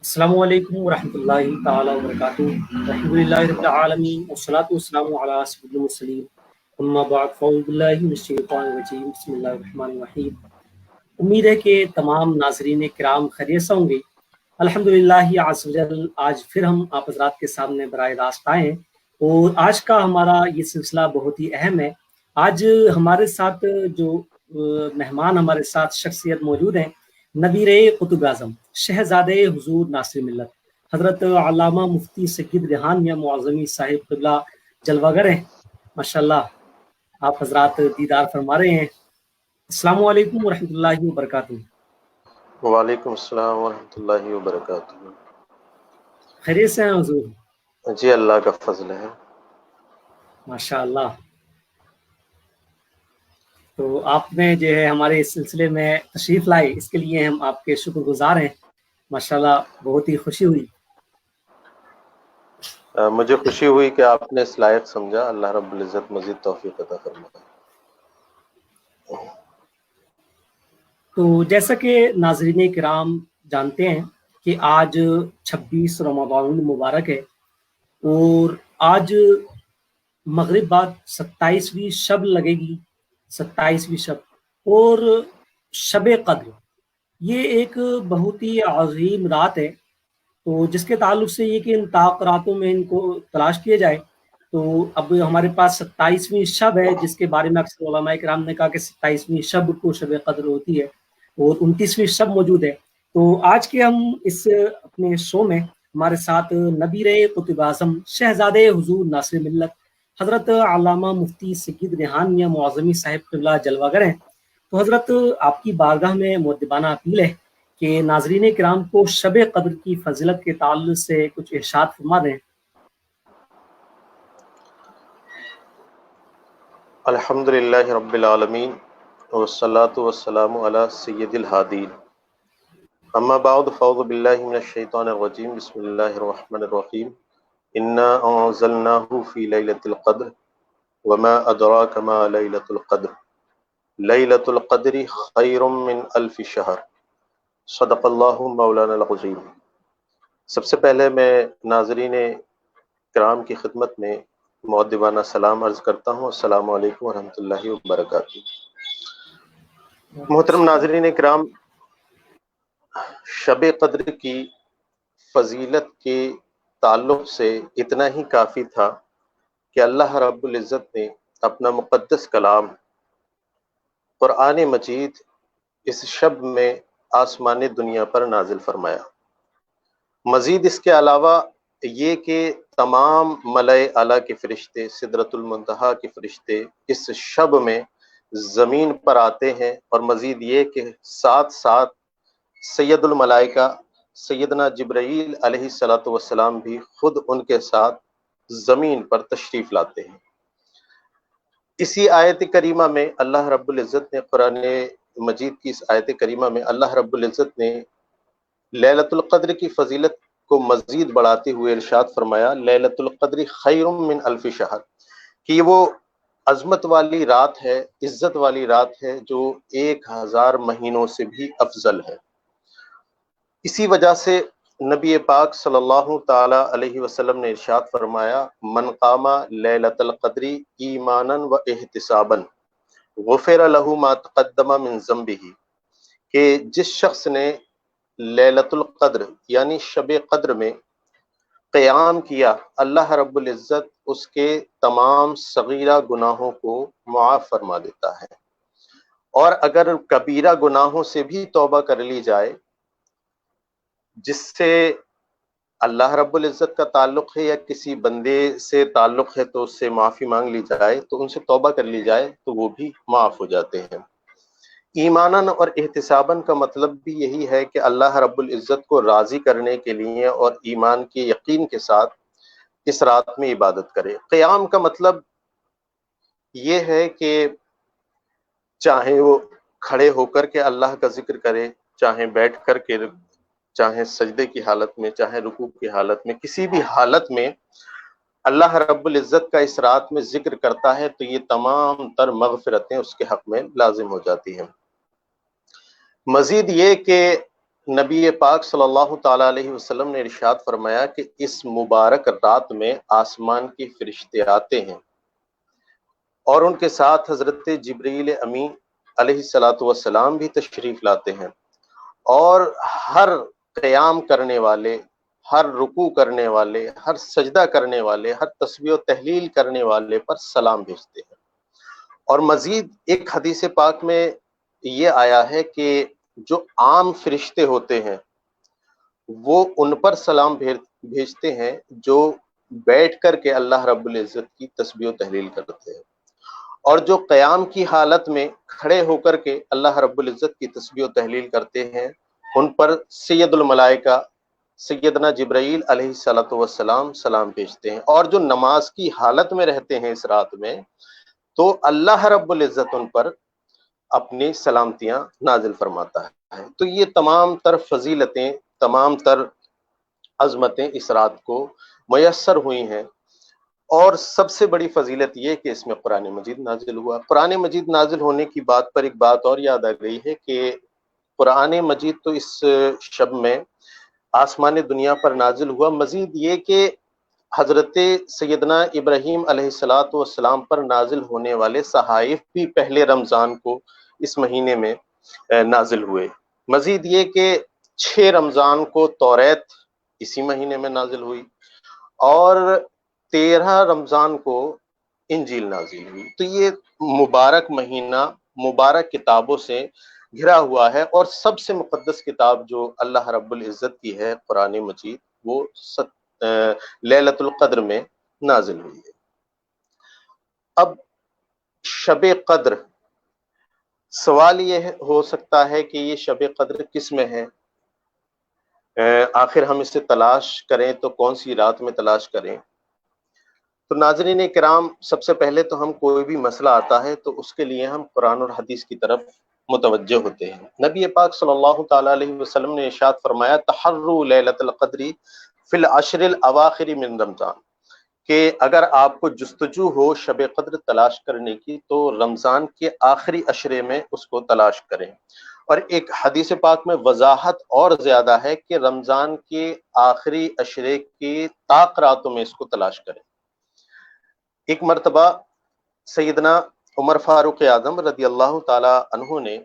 السلام علیکم ورحمۃ اللہ تعالی وبرکاتہ۔ الحمدللہ رب العالمین والصلاۃ والسلام علی سید المرسلین، اما بعد فاعوذ باللہ من الشیطان الرجیم، بسم اللہ الرحمن الرحیم۔ امید ہے کہ تمام ناظرین کرام خیریت سے ہوں گے۔ الحمدللہ عز وجل آج پھر ہم آپ حضرات کے سامنے براہ راست آئے ہیں، اور آج کا ہمارا یہ سلسلہ بہت ہی اہم ہے۔ آج ہمارے ساتھ جو مہمان ہمارے ساتھ شخصیت موجود ہیں، نویر قطب اعظم شہزادے حضور ناصر ملت حضرت علامہ مفتی سید ریحان میاں معظمی صاحب قبلہ جلوہ گر ہیں۔ ماشاءاللہ آپ حضرات دیدار فرما رہے ہیں۔ السلام علیکم ورحمۃ اللہ وبرکاتہ۔ وعلیکم السلام ورحمۃ اللہ وبرکاتہ۔ خیریت سے ہیں حضور؟ جی اللہ کا فضل ہے۔ ماشاءاللہ۔ تو آپ نے جو ہے ہمارے اس سلسلے میں تشریف لائے، اس کے لیے ہم آپ کے شکر گزار ہیں۔ ماشاءاللہ بہت ہی خوشی ہوئی۔ مجھے خوشی ہوئی کہ آپ نے اس لائق سمجھا۔ اللہ رب العزت مزید توفیق عطا فرمائے۔ تو جیسا کہ ناظرین کرام جانتے ہیں کہ آج 26 رمضان المبارک ہے، اور آج مغرب بعد 27ویں شب لگے گی، 27ویں شب، اور شب قدر یہ ایک بہت ہی عظیم رات ہے۔ تو جس کے تعلق سے یہ کہ ان تاثراتوں میں ان کو تلاش کیا جائے، تو اب ہمارے پاس 27ویں شب ہے، جس کے بارے میں اکثر علماء کرام نے کہا کہ 27ویں شب کو شب قدر ہوتی ہے، اور 29ویں شب موجود ہے۔ تو آج کے ہم اس اپنے شو میں ہمارے ساتھ نویر قطب اعظم شہزادے حضور ناصر ملت حضرت علامہ مفتی سید ریحان میاں معظمی صاحب قبلہ جلوہ گر ہیں۔ تو حضرت آپ کی بارگاہ میں مؤدبانہ اپیل ہے کہ ناظرین کرام کو شب قدر کی فضیلت کے تعلق سے کچھ ارشاد فرما دیں۔ الحمدللہ رب العالمین والصلاة والسلام علی سید الہادین، اما بعد فاعوذ باللہ من الشیطان الرجیم، بسم اللہ الرحمن الرحیم۔ انا انزلناہ فی لیلۃ القدر وما ادراک ما لیلۃ القدر لیلۃ القدر خیر من الف شہر، صدق اللہ مولانا العظیم۔ سب سے پہلے میں ناظرین کرام کی خدمت میں مؤدبانہ سلام عرض کرتا ہوں۔ السلام علیکم ورحمۃ اللہ وبرکاتہ۔ محترم ناظرین کرام، شب قدر کی فضیلت کے تعلق سے اتنا ہی کافی تھا کہ اللہ رب العزت نے اپنا مقدس کلام قرآن مجید اس شب میں آسمان دنیا پر نازل فرمایا۔ مزید اس کے علاوہ یہ کہ تمام ملائے اعلیٰ کے فرشتے، سدرۃ المنتہا کے فرشتے اس شب میں زمین پر آتے ہیں، اور مزید یہ کہ ساتھ ساتھ سید الملائکہ سیدنا جبرائیل علیہ الصلاۃ والسلام بھی خود ان کے ساتھ زمین پر تشریف لاتے ہیں۔ اسی آیت کریمہ میں اللہ رب العزت نے، قرآن مجید کی اس آیت کریمہ میں اللہ رب العزت نے لیلۃ القدر کی فضیلت کو مزید بڑھاتے ہوئے ارشاد فرمایا، لیلۃ القدر خیر من الف شہر، کہ یہ وہ عظمت والی رات ہے، عزت والی رات ہے جو 1000 مہینوں سے بھی افضل ہے۔ اسی وجہ سے نبی پاک صلی اللہ تعالی علیہ وسلم نے ارشاد فرمایا، من قام لیلۃ القدر ایمانا و احتسابا غفر له ما تقدم من ذنبہ، کہ جس شخص نے لیلۃ القدر یعنی شب قدر میں قیام کیا، اللہ رب العزت اس کے تمام صغیرہ گناہوں کو معاف فرما دیتا ہے، اور اگر کبیرہ گناہوں سے بھی توبہ کر لی جائے، جس سے اللہ رب العزت کا تعلق ہے یا کسی بندے سے تعلق ہے، تو اس سے معافی مانگ لی جائے، تو ان سے توبہ کر لی جائے تو وہ بھی معاف ہو جاتے ہیں۔ ایماناً اور احتساباً کا مطلب بھی یہی ہے کہ اللہ رب العزت کو راضی کرنے کے لیے اور ایمان کے یقین کے ساتھ اس رات میں عبادت کرے۔ قیام کا مطلب یہ ہے کہ چاہے وہ کھڑے ہو کر کے اللہ کا ذکر کرے، چاہے بیٹھ کر کے، چاہے سجدے کی حالت میں، چاہے رکوع کی حالت میں، کسی بھی حالت میں اللہ رب العزت کا اس رات میں ذکر کرتا ہے تو یہ تمام تر مغفرتیں اس کے حق میں لازم ہو جاتی ہیں۔ مزید یہ کہ نبی پاک صلی اللہ تعالیٰ علیہ وسلم نے ارشاد فرمایا کہ اس مبارک رات میں آسمان کے فرشتے آتے ہیں اور ان کے ساتھ حضرت جبریل امی علیہ الصلاۃ والسلام بھی تشریف لاتے ہیں، اور ہر قیام کرنے والے، ہر رکوع کرنے والے، ہر سجدہ کرنے والے، ہر تسبیح و تحلیل کرنے والے پر سلام بھیجتے ہیں۔ اور مزید ایک حدیث پاک میں یہ آیا ہے کہ جو عام فرشتے ہوتے ہیں وہ ان پر سلام بھیجتے ہیں جو بیٹھ کر کے اللہ رب العزت کی تسبیح و تحلیل کرتے ہیں، اور جو قیام کی حالت میں کھڑے ہو کر کے اللہ رب العزت کی تسبیح و تحلیل کرتے ہیں ان پر سید الملائکہ سیدنا جبرائیل علیہ الصلوۃ والسلام سلام بھیجتے ہیں، اور جو نماز کی حالت میں رہتے ہیں اس رات میں تو اللہ رب العزت ان پر اپنی سلامتیاں نازل فرماتا ہے۔ تو یہ تمام تر فضیلتیں، تمام تر عظمتیں اس رات کو میسر ہوئی ہیں، اور سب سے بڑی فضیلت یہ کہ اس میں قرآن مجید نازل ہوا۔ قرآن مجید نازل ہونے کی بات پر ایک بات اور یاد آ گئی ہے کہ قرآن مجید تو اس شب میں آسمان دنیا پر نازل ہوا، مزید یہ کہ حضرت سیدنا ابراہیم علیہ الصلاۃ والسلام پر نازل ہونے والے صحائف بھی پہلے رمضان کو اس مہینے میں نازل ہوئے۔ مزید یہ کہ 6 رمضان کو توریت اسی مہینے میں نازل ہوئی، اور 13 رمضان کو انجیل نازل ہوئی۔ تو یہ مبارک مہینہ مبارک کتابوں سے گھرا ہوا ہے، اور سب سے مقدس کتاب جو اللہ رب العزت کی ہے قرآن مجید، وہ لیلۃ القدر میں نازل ہوئی ہے۔ اب شب قدر، سوال یہ ہو سکتا ہے کہ یہ شب قدر کس میں ہے؟ آخر ہم اسے تلاش کریں تو کون سی رات میں تلاش کریں؟ تو ناظرین کرام، سب سے پہلے تو ہم کوئی بھی مسئلہ آتا ہے تو اس کے لیے ہم قرآن اور حدیث کی طرف متوجہ ہوتے ہیں۔ نبی پاک صلی اللہ تعالیٰ علیہ وسلم نے ارشاد فرمایا تحروا لیلۃ القدر فی العشر الاواخر من رمضان، کہ اگر آپ کو جستجو ہو شب قدر تلاش کرنے کی تو رمضان کے آخری عشرے میں اس کو تلاش کریں۔ اور ایک حدیث پاک میں وضاحت اور زیادہ ہے کہ رمضان کے آخری عشرے کی طاق راتوں میں اس کو تلاش کریں۔ ایک مرتبہ سیدنا عمر فاروق اعظم رضی اللہ تعالی عنہ نے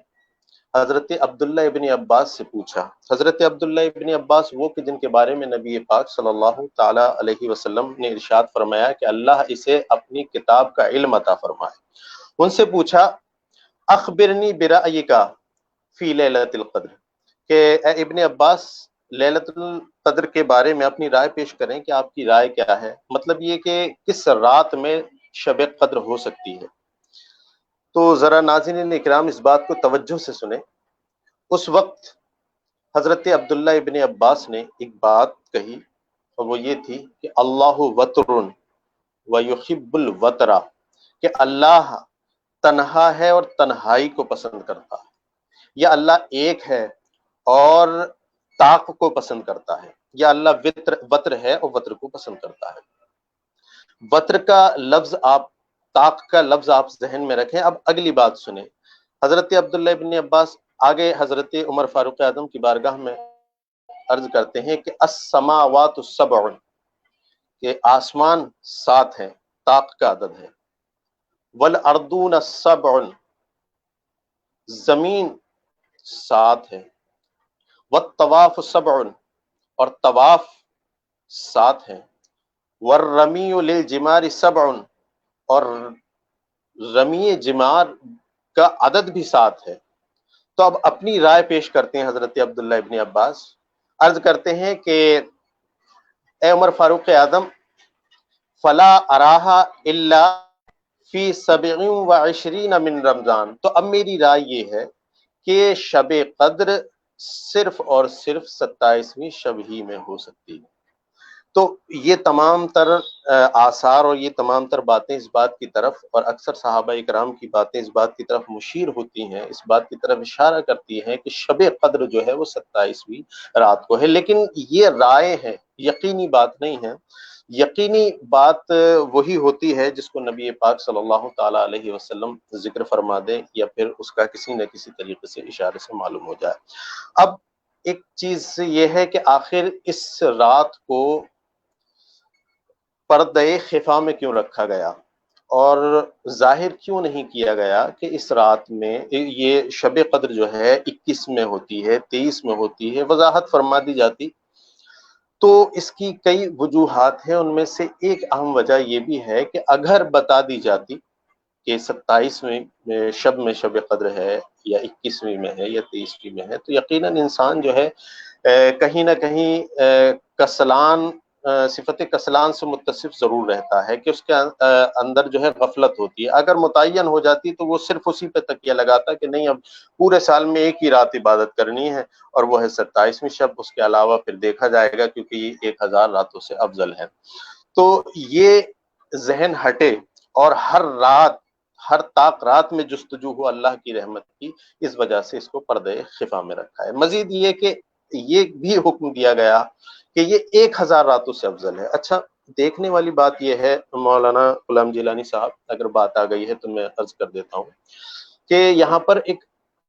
حضرت عبداللہ ابن عباس سے پوچھا۔ حضرت عبداللہ ابن عباس وہ کہ جن کے بارے میں نبی پاک صلی اللہ تعالی علیہ وسلم نے ارشاد فرمایا کہ اللہ اسے اپنی کتاب کا علم عطا فرمائے۔ ان سے پوچھا اخبرنی برأیک فی لیلۃ القدر، کہ اے ابن عباس لیلۃ القدر کے بارے میں اپنی رائے پیش کریں کہ آپ کی رائے کیا ہے، مطلب یہ کہ کس رات میں شب قدر ہو سکتی ہے۔ تو ذرا ناظرین اکرام اس بات کو توجہ سے سنیں۔ اس وقت حضرت عبداللہ ابن عباس نے ایک بات کہی، اور وہ یہ تھی کہ اللہ وتر ویحب الوتر، کہ اللہ تنہا ہے اور تنہائی کو پسند کرتا ہے، یا اللہ ایک ہے اور طاق کو پسند کرتا ہے، یا اللہ وتر ہے اور وتر کو پسند کرتا ہے۔ وتر کا لفظ آپ، طاق کا لفظ آپ ذہن میں رکھیں۔ اب اگلی بات سنیں۔ حضرت عبداللہ ابن عباس آگے حضرت عمر فاروق اعظم کی بارگاہ میں عرض کرتے ہیں کہ السماوات السبع، کہ آسمان 7 ہیں، طاق کا عدد ہے، والارضون السبع، زمین 7 ہے، والطواف 7، اور طواف 7 ہیں، والرمی للجمار 7، اور رمی جمار کا عدد بھی 7 ہے۔ تو اب اپنی رائے پیش کرتے ہیں حضرت عبداللہ ابن عباس، عرض کرتے ہیں کہ اے عمر فاروق اعظم، فلا اراہا الا فی 27 من رمضان، تو اب میری رائے یہ ہے کہ شب قدر صرف اور صرف 27ویں شب ہی میں ہو سکتی ہے۔ تو یہ تمام تر آثار اور یہ تمام تر باتیں اس بات کی طرف، اور اکثر صحابہ اکرام کی باتیں اس بات کی طرف مشیر ہوتی ہیں، اس بات کی طرف اشارہ کرتی ہیں کہ شب قدر جو ہے وہ 27ویں رات کو ہے۔ لیکن یہ رائے ہے، یقینی بات نہیں ہے۔ یقینی بات وہی ہوتی ہے جس کو نبی پاک صلی اللہ تعالی علیہ وسلم ذکر فرما دے، یا پھر اس کا کسی نہ کسی طریقے سے اشارے سے معلوم ہو جائے۔ اب ایک چیز یہ ہے کہ آخر اس رات کو پردہ خفا میں کیوں رکھا گیا اور ظاہر کیوں نہیں کیا گیا کہ اس رات میں یہ شب قدر جو ہے 21 میں ہوتی ہے، 23 میں ہوتی ہے، وضاحت فرما دی جاتی؟ تو اس کی کئی وجوہات ہیں، ان میں سے ایک اہم وجہ یہ بھی ہے کہ اگر بتا دی جاتی کہ 27ویں شب میں شب قدر ہے یا 21ویں میں ہے یا 23ویں میں ہے، تو یقیناً انسان جو ہے کہیں نہ کہیں کسلان، صفت کسلان سے متصف ضرور رہتا ہے کہ اس کے اندر جو ہے غفلت ہوتی ہے۔ اگر متعین ہو جاتی تو وہ صرف اسی پہ تکیہ لگاتا کہ نہیں، اب پورے سال میں ایک ہی رات عبادت کرنی ہے اور وہ ہے 27ویں شب، اس کے علاوہ پھر دیکھا جائے گا کیونکہ یہ 1000 راتوں سے افضل ہے۔ تو یہ ذہن ہٹے اور ہر رات، ہر طاق رات میں جستجو ہو اللہ کی رحمت کی، اس وجہ سے اس کو پردہ خفا میں رکھا ہے۔ مزید یہ کہ یہ بھی حکم دیا گیا کہ یہ 1000 راتوں سے افضل ہے۔ اچھا، دیکھنے والی بات یہ ہے، مولانا غلام جیلانی صاحب اگر بات آ گئی ہے تو میں عرض کر دیتا ہوں کہ یہاں پر ایک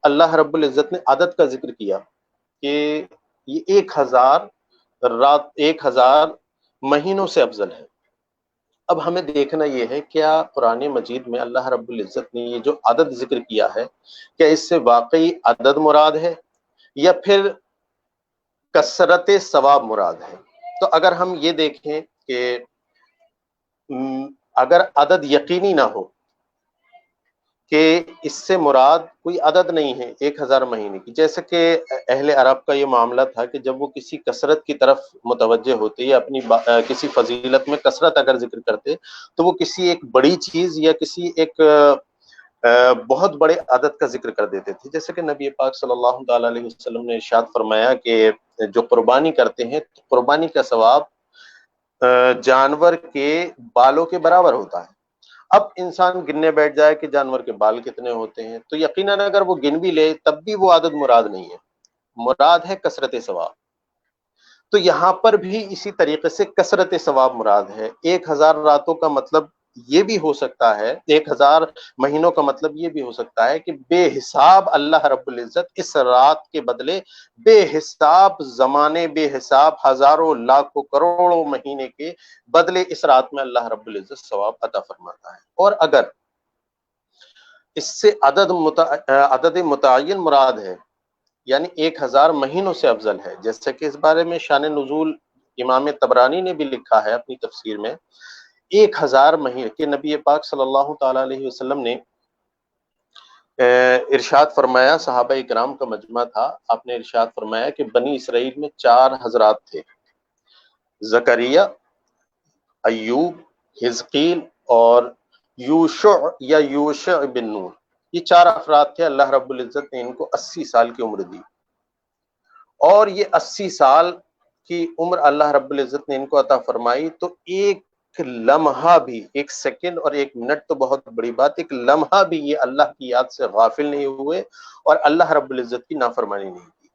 اللہ رب العزت نے عدد کا ذکر کیا کہ یہ 1000 رات 1000 مہینوں سے افضل ہے۔ اب ہمیں دیکھنا یہ ہے کیا قرآن مجید میں اللہ رب العزت نے یہ جو عدد ذکر کیا ہے، کیا اس سے واقعی عدد مراد ہے یا پھر کثرت ثواب مراد ہے؟ تو اگر ہم یہ دیکھیں کہ اگر عدد یقینی نہ ہو کہ اس سے مراد کوئی عدد نہیں ہے 1000 مہینے کی، جیسے کہ اہل عرب کا یہ معاملہ تھا کہ جب وہ کسی کثرت کی طرف متوجہ ہوتے یا اپنی کسی فضیلت میں کثرت اگر ذکر کرتے تو وہ کسی ایک بڑی چیز یا کسی ایک بہت بڑے عدد کا ذکر کر دیتے تھے، جیسے کہ نبی پاک صلی اللہ تعالی علیہ وسلم نے ارشاد فرمایا کہ جو قربانی کرتے ہیں تو قربانی کا ثواب جانور کے بالوں کے برابر ہوتا ہے۔ اب انسان گننے بیٹھ جائے کہ جانور کے بال کتنے ہوتے ہیں تو یقیناً اگر وہ گن بھی لے تب بھی وہ عدد مراد نہیں ہے، مراد ہے کثرت ثواب۔ تو یہاں پر بھی اسی طریقے سے کثرت ثواب مراد ہے۔ 1000 راتوں کا مطلب یہ بھی ہو سکتا ہے، 1000 مہینوں کا مطلب یہ بھی ہو سکتا ہے کہ بے حساب اللہ رب العزت اس رات کے بدلے بے حساب زمانے، بے حساب ہزاروں لاکھوں کروڑوں مہینے کے بدلے اس رات میں اللہ رب العزت ثواب عطا فرماتا ہے۔ اور اگر اس سے عدد متعین مراد ہے یعنی 1000 مہینوں سے افضل ہے، جیسے کہ اس بارے میں شان نزول امام طبرانی نے بھی لکھا ہے اپنی تفسیر میں، 1000 مہینے کے نبی پاک صلی اللہ تعالی علیہ وسلم نے ارشاد فرمایا، صحابہ کرام کا مجمع تھا، آپ نے ارشاد فرمایا کہ بنی اسرائیل میں 4 حضرات تھے، زکریا، ایوب، حزقیل اور یوشع بن نون۔ یہ 4 افراد تھے، اللہ رب العزت نے ان کو 80 سال کی عمر دی، اور یہ 80 سال کی عمر اللہ رب العزت نے ان کو عطا فرمائی تو ایک لمحہ بھی، ایک سیکنڈ اور ایک منٹ تو بہت بڑی بات، ایک لمحہ بھی یہ اللہ کی یاد سے غافل نہیں ہوئے اور اللہ رب العزت کی نافرمانی نہیں کی۔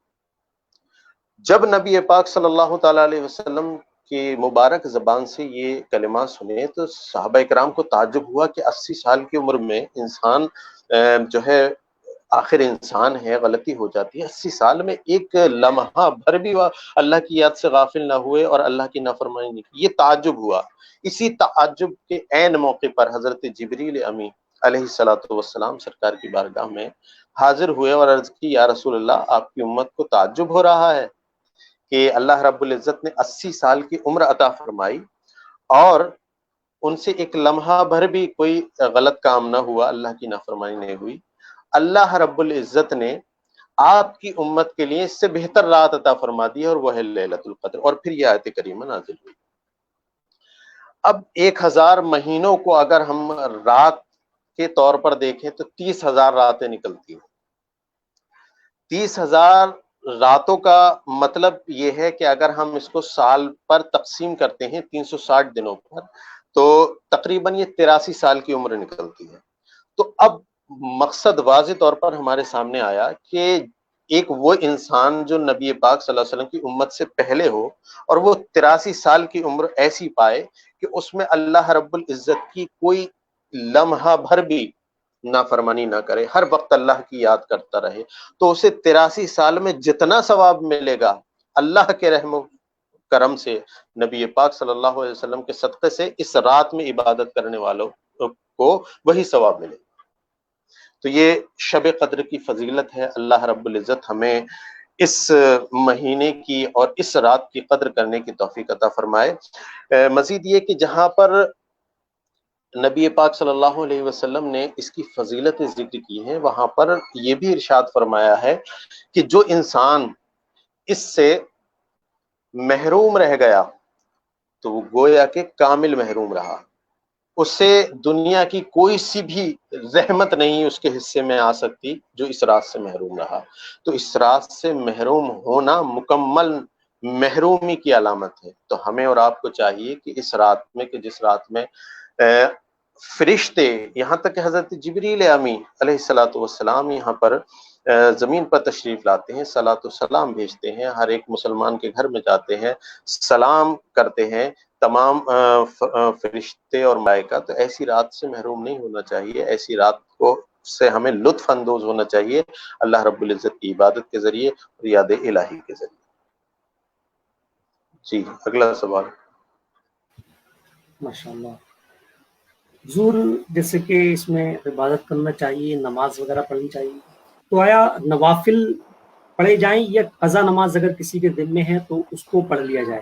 جب نبی پاک صلی اللہ تعالی علیہ وسلم کی مبارک زبان سے یہ کلمات سنے تو صحابہ کرام کو تعجب ہوا کہ 80 سال کی عمر میں انسان جو ہے، آخر انسان ہے، غلطی ہو جاتی ہے، 80 سال میں ایک لمحہ بھر بھی اللہ کی یاد سے غافل نہ ہوئے اور اللہ کی نافرمانی نہیں کی، یہ تعجب ہوا۔ اسی تعجب کے عین موقع پر حضرت جبریل امی علیہ الصلوۃ والسلام سرکار کی بارگاہ میں حاضر ہوئے اور عرض کی، یا رسول اللہ، آپ کی امت کو تعجب ہو رہا ہے کہ اللہ رب العزت نے 80 سال کی عمر عطا فرمائی اور ان سے ایک لمحہ بھر بھی کوئی غلط کام نہ ہوا، اللہ کی نافرمانی نہیں ہوئی۔ اللہ رب العزت نے آپ کی امت کے لیے اس سے بہتر رات عطا فرما دی اور وہ ہے لیلۃ القدر، اور پھر یہ آیت کریمہ نازل ہوئی۔ اب 1000 مہینوں کو اگر ہم رات کے طور پر دیکھیں تو 30,000 راتیں نکلتی ہیں۔ 30,000 راتوں کا مطلب یہ ہے کہ اگر ہم اس کو سال پر تقسیم کرتے ہیں 360 دنوں پر تو تقریباً یہ 83 سال کی عمر نکلتی ہے۔ تو اب مقصد واضح طور پر ہمارے سامنے آیا کہ ایک وہ انسان جو نبی پاک صلی اللہ علیہ وسلم کی امت سے پہلے ہو اور وہ 83 سال کی عمر ایسی پائے کہ اس میں اللہ رب العزت کی کوئی لمحہ بھر بھی نافرمانی نہ کرے، ہر وقت اللہ کی یاد کرتا رہے، تو اسے 83 سال میں جتنا ثواب ملے گا اللہ کے رحم و کرم سے، نبی پاک صلی اللہ علیہ وسلم کے صدقے سے، اس رات میں عبادت کرنے والوں کو وہی ثواب ملے۔ تو یہ شب قدر کی فضیلت ہے۔ اللہ رب العزت ہمیں اس مہینے کی اور اس رات کی قدر کرنے کی توفیق عطا فرمائے۔ مزید یہ کہ جہاں پر نبی پاک صلی اللہ علیہ وسلم نے اس کی فضیلتیں ذکر کی ہیں، وہاں پر یہ بھی ارشاد فرمایا ہے کہ جو انسان اس سے محروم رہ گیا تو وہ گویا کہ کامل محروم رہا، اس سے دنیا کی کوئی سی بھی رحمت نہیں اس کے حصے میں آ سکتی جو اس رات سے محروم رہا۔ تو اس رات سے محروم ہونا مکمل محرومی کی علامت ہے۔ تو ہمیں اور آپ کو چاہیے کہ اس رات میں، کہ جس رات میں فرشتے، یہاں تک کہ حضرت جبریل امی علیہ الصلاۃ والسلام یہاں پر زمین پر تشریف لاتے ہیں، صلاۃ و سلام بھیجتے ہیں، ہر ایک مسلمان کے گھر میں جاتے ہیں، سلام کرتے ہیں تمام فرشتے اور ملائکہ، تو ایسی رات سے محروم نہیں ہونا چاہیے، ایسی رات کو سے ہمیں لطف اندوز ہونا چاہیے اللہ رب العزت کی عبادت کے ذریعے اور یاد الہی کے ذریعے۔ جی اگلا سوال۔ ماشاء اللہ حضور، جیسے کہ اس میں عبادت کرنا چاہیے، نماز وغیرہ پڑھنی چاہیے، تو آیا نوافل پڑھے جائیں یا قضا نماز اگر کسی کے دل میں ہے تو اس کو پڑھ لیا جائے؟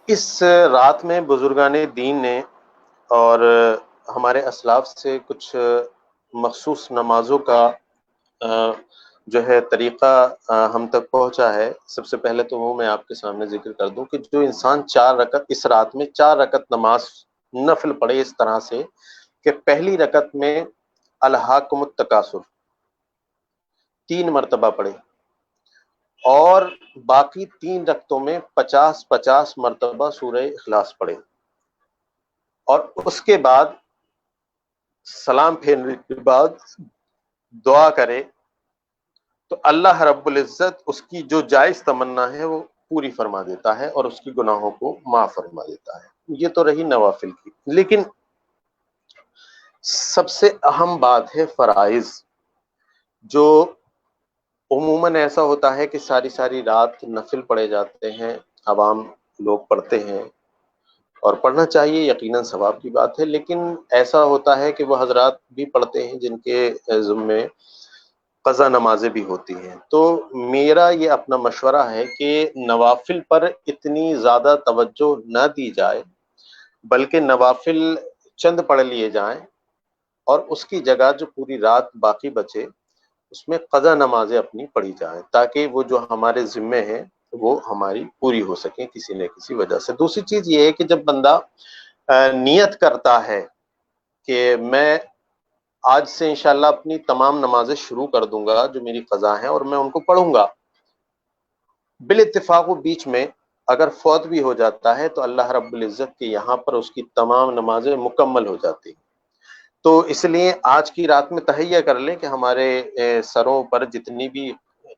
اس رات میں بزرگان دین نے اور ہمارے اسلاف سے کچھ مخصوص نمازوں کا جو ہے طریقہ ہم تک پہنچا ہے۔ سب سے پہلے تو وہ میں آپ کے سامنے ذکر کر دوں کہ جو انسان 4 رکعت اس رات میں 4 رکعت نماز نفل پڑھے اس طرح سے کہ پہلی رکعت میں الہاکم التکاثر 3 مرتبہ پڑھے، اور باقی 3 رکعتوں میں 50 مرتبہ سورہ اخلاص پڑھے، اور اس کے بعد سلام پھیرنے کے بعد دعا کرے تو اللہ رب العزت اس کی جو جائز تمنا ہے وہ پوری فرما دیتا ہے اور اس کی گناہوں کو معاف فرما دیتا ہے۔ یہ تو رہی نوافل کی، لیکن سب سے اہم بات ہے فرائض، جو عموماً ایسا ہوتا ہے کہ ساری رات نفل پڑھے جاتے ہیں، عوام لوگ پڑھتے ہیں اور پڑھنا چاہیے، یقیناً ثواب کی بات ہے، لیکن ایسا ہوتا ہے کہ وہ حضرات بھی پڑھتے ہیں جن کے ذمے قضا نمازیں بھی ہوتی ہیں۔ تو میرا یہ اپنا مشورہ ہے کہ نوافل پر اتنی زیادہ توجہ نہ دی جائے، بلکہ نوافل چند پڑھ لیے جائیں اور اس کی جگہ جو پوری رات باقی بچے اس میں قضا نمازیں اپنی پڑھی جائیں، تاکہ وہ جو ہمارے ذمے ہیں وہ ہماری پوری ہو سکیں کسی نہ کسی وجہ سے۔ دوسری چیز یہ ہے کہ جب بندہ نیت کرتا ہے کہ میں آج سے انشاءاللہ اپنی تمام نمازیں شروع کر دوں گا جو میری قضا ہیں اور میں ان کو پڑھوں گا، بالاتفاق وہ بیچ میں اگر فوت بھی ہو جاتا ہے تو اللہ رب العزت کے یہاں پر اس کی تمام نمازیں مکمل ہو جاتی ہیں۔ تو اس لیے آج کی رات میں تہیہ کر لیں کہ ہمارے سروں پر جتنی بھی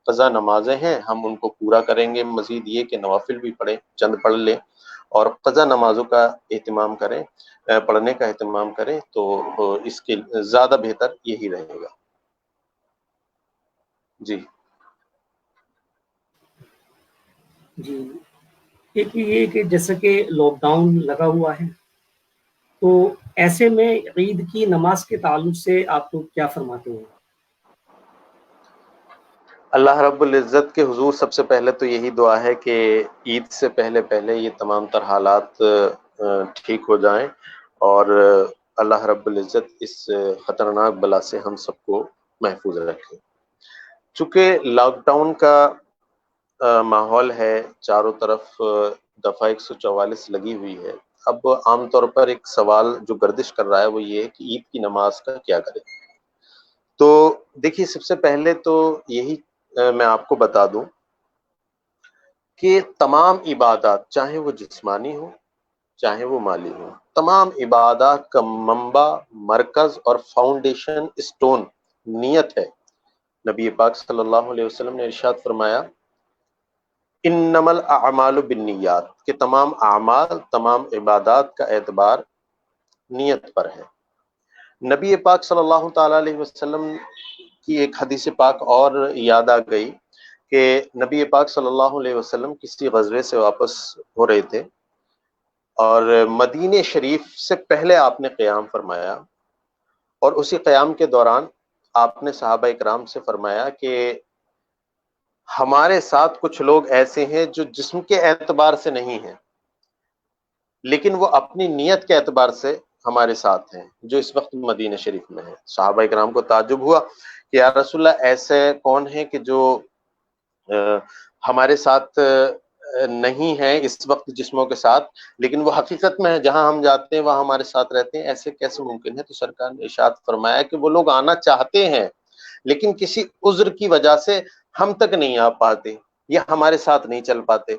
قضا نمازیں ہیں ہم ان کو پورا کریں گے، مزید یہ کہ نوافل بھی پڑھیں، چند پڑھ لیں اور قضا نمازوں کا اہتمام کریں، پڑھنے کا اہتمام کریں، تو اس کے زیادہ بہتر یہی رہے گا۔ جی جی، ایک یہ کہ جیسا کہ لاک ڈاؤن لگا ہوا ہے، تو ایسے میں عید کی نماز کے تعلق سے آپ کو کیا فرماتے ہیں؟ اللہ رب العزت کے حضور سب سے پہلے تو یہی دعا ہے کہ عید سے پہلے یہ تمام تر حالات ٹھیک ہو جائیں اور اللہ رب العزت اس خطرناک بلا سے ہم سب کو محفوظ رکھے۔ چونکہ لاک ڈاؤن کا ماحول ہے، چاروں طرف دفعہ 144 لگی ہوئی ہے، اب عام طور پر ایک سوال جو گردش کر رہا ہے وہ یہ ہے کہ عید کی نماز کا کیا کریں۔ تو دیکھیے، سب سے پہلے تو یہی میں آپ کو بتا دوں کہ تمام عبادات، چاہے وہ جسمانی ہو چاہے وہ مالی ہو، تمام عبادات کا منبع، مرکز اور فاؤنڈیشن اسٹون نیت ہے۔ نبی پاک صلی اللہ علیہ وسلم نے ارشاد فرمایا انما الاعمال بالنیات، کہ تمام اعمال، تمام عبادات کا اعتبار نیت پر ہے۔ نبی پاک صلی اللہ تعالیٰ علیہ وسلم کی ایک حدیث پاک اور یاد آ گئی کہ نبی پاک صلی اللہ علیہ وسلم کسی غزوے سے واپس ہو رہے تھے اور مدینہ شریف سے پہلے آپ نے قیام فرمایا، اور اسی قیام کے دوران آپ نے صحابہ اکرام سے فرمایا کہ ہمارے ساتھ کچھ لوگ ایسے ہیں جو جسم کے اعتبار سے نہیں ہیں لیکن وہ اپنی نیت کے اعتبار سے ہمارے ساتھ ہیں، جو اس وقت مدینہ شریف میں ہیں۔ صحابہ اکرام کو تعجب ہوا کہ یا رسول اللہ ایسے کون ہیں کہ جو ہمارے ساتھ نہیں ہیں اس وقت جسموں کے ساتھ، لیکن وہ حقیقت میں جہاں ہم جاتے ہیں وہاں ہمارے ساتھ رہتے ہیں، ایسے کیسے ممکن ہے؟ تو سرکار نے ارشاد فرمایا کہ وہ لوگ آنا چاہتے ہیں لیکن کسی عذر کی وجہ سے ہم تک نہیں آ پاتے یا ہمارے ساتھ نہیں چل پاتے،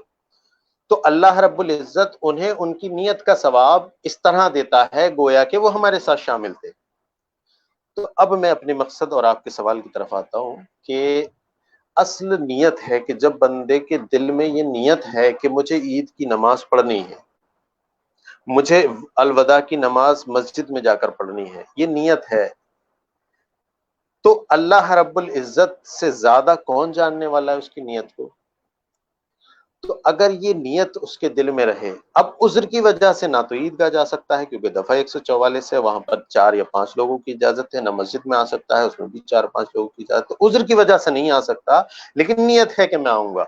تو اللہ رب العزت انہیں ان کی نیت کا ثواب اس طرح دیتا ہے گویا کہ وہ ہمارے ساتھ شامل تھے۔ تو اب میں اپنے مقصد اور آپ کے سوال کی طرف آتا ہوں کہ اصل نیت ہے کہ جب بندے کے دل میں یہ نیت ہے کہ مجھے عید کی نماز پڑھنی ہے، مجھے الوداع کی نماز مسجد میں جا کر پڑھنی ہے، یہ نیت ہے، تو اللہ رب العزت سے زیادہ کون جاننے والا ہے اس کی نیت کو؟ تو اگر یہ نیت اس کے دل میں رہے، اب عذر کی وجہ سے نہ تو عیدگاہ جا سکتا ہے کیونکہ دفعہ 144 ہے، وہاں پر 4 یا 5 لوگوں کی اجازت ہے، نہ مسجد میں آ سکتا ہے، اس میں بھی 4-5 لوگوں کی اجازت ہے، عذر کی وجہ سے نہیں آ سکتا لیکن نیت ہے کہ میں آؤں گا،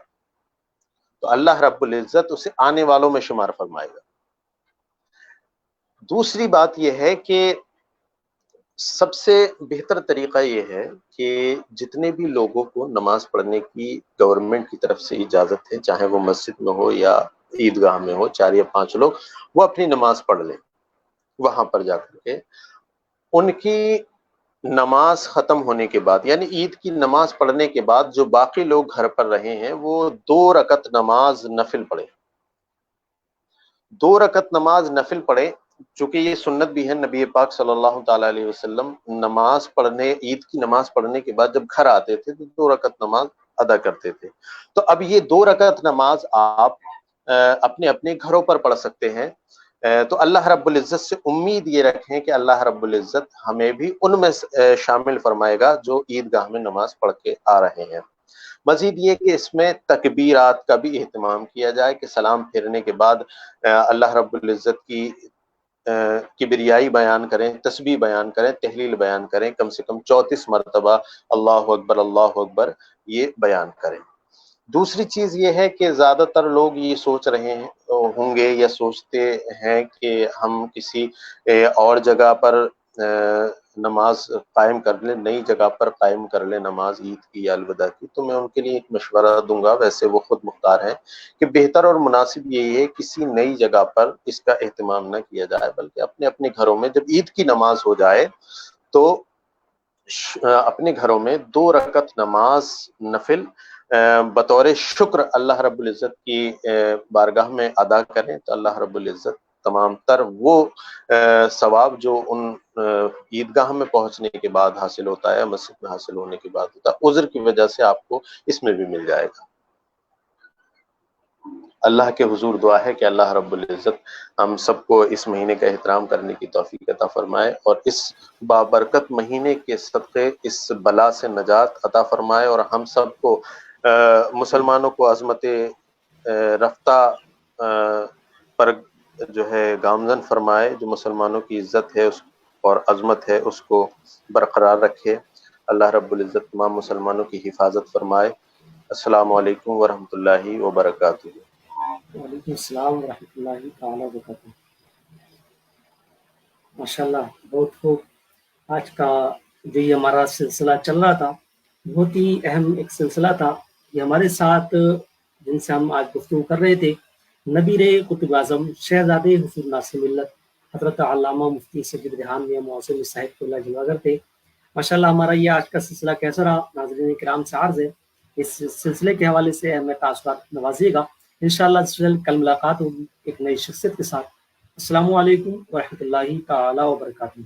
تو اللہ رب العزت اسے آنے والوں میں شمار فرمائے گا۔ دوسری بات یہ ہے کہ سب سے بہتر طریقہ یہ ہے کہ جتنے بھی لوگوں کو نماز پڑھنے کی گورنمنٹ کی طرف سے اجازت ہے، چاہے وہ مسجد میں ہو یا عیدگاہ میں ہو، 4 یا 5 لوگ، وہ اپنی نماز پڑھ لیں وہاں پر جا کر کے۔ ان کی نماز ختم ہونے کے بعد، یعنی عید کی نماز پڑھنے کے بعد جو باقی لوگ گھر پر رہے ہیں وہ 2 رکعت نماز نفل پڑھیں، 2 رکعت نماز نفل پڑھیں، چونکہ یہ سنت بھی ہے، نبی پاک صلی اللہ تعالیٰ علیہ وسلم نماز پڑھنے، عید کی نماز پڑھنے کے بعد جب گھر آتے تھے تو 2 رکعت نماز ادا کرتے تھے۔ تو اب یہ 2 رکعت نماز آپ اپنے اپنے گھروں پر پڑھ سکتے ہیں، تو اللہ رب العزت سے امید یہ رکھیں کہ اللہ رب العزت ہمیں بھی ان میں شامل فرمائے گا جو عیدگاہ میں نماز پڑھ کے آ رہے ہیں۔ مزید یہ کہ اس میں تکبیرات کا بھی اہتمام کیا جائے کہ سلام پھیرنے کے بعد اللہ رب العزت کی کبریائی بیان کریں، تسبیح بیان کریں، تحلیل بیان کریں، کم سے کم 34 مرتبہ اللہ اکبر یہ بیان کریں۔ دوسری چیز یہ ہے کہ زیادہ تر لوگ یہ سوچ رہے ہوں گے یا سوچتے ہیں کہ ہم کسی اور جگہ پر نماز قائم کر لیں، نئی جگہ پر قائم کر لیں نماز عید کی یا الوداع کی، تو میں ان کے لیے ایک مشورہ دوں گا، ویسے وہ خود مختار ہیں، کہ بہتر اور مناسب یہی ہے کسی نئی جگہ پر اس کا اہتمام نہ کیا جائے، بلکہ اپنے اپنے گھروں میں جب عید کی نماز ہو جائے تو اپنے گھروں میں 2 رکعت نماز نفل بطور شکر اللہ رب العزت کی بارگاہ میں ادا کریں، تو اللہ رب العزت تمام تر وہ ثواب جو ان عیدگاہ میں پہنچنے کے بعد حاصل ہوتا ہے، مسجد میں حاصل ہونے کے بعد ہوتا ہے، عذر کی وجہ سے آپ کو اس میں بھی مل جائے گا۔ اللہ کے حضور دعا ہے کہ اللہ رب العزت ہم سب کو اس مہینے کا احترام کرنے کی توفیق عطا فرمائے اور اس بابرکت مہینے کے صدقے اس بلا سے نجات عطا فرمائے، اور ہم سب کو مسلمانوں کو عظمت رفتہ پر جو ہے گامزن فرمائے، جو مسلمانوں کی عزت ہے اور عظمت ہے اس کو برقرار رکھے۔ اللہ رب العزت تمام مسلمانوں کی حفاظت فرمائے۔ السلام علیکم ورحمۃ اللہ وبرکاتہ۔ وعلیکم السلام ورحمۃ اللہ تعالیٰ وبرکاتہ۔ ماشاء اللہ، بہت خوب۔ آج کا جو یہ ہمارا سلسلہ چل رہا تھا بہت ہی اہم ایک سلسلہ تھا۔ یہ ہمارے ساتھ جن سے ہم آج گفتگو کر رہے تھے نبیر قطب اعظم شہزادے حضور ناصر ملت حضرت علامہ مفتی سید ریحان میاں معظم صاحب اللہ جلوہ گر تھے۔ ماشاء اللہ ہمارا یہ آج کا سلسلہ کیسا رہا؟ ناظرین کرام سے عرض ہے اس سلسلے کے حوالے سے ہمیں تاثرات نوازیے گا۔ انشاءاللہ کل ملاقات ہوگی ایک نئی شخصیت کے ساتھ۔ السلام علیکم ورحمۃ اللہ تعالیٰ وبرکاتہ۔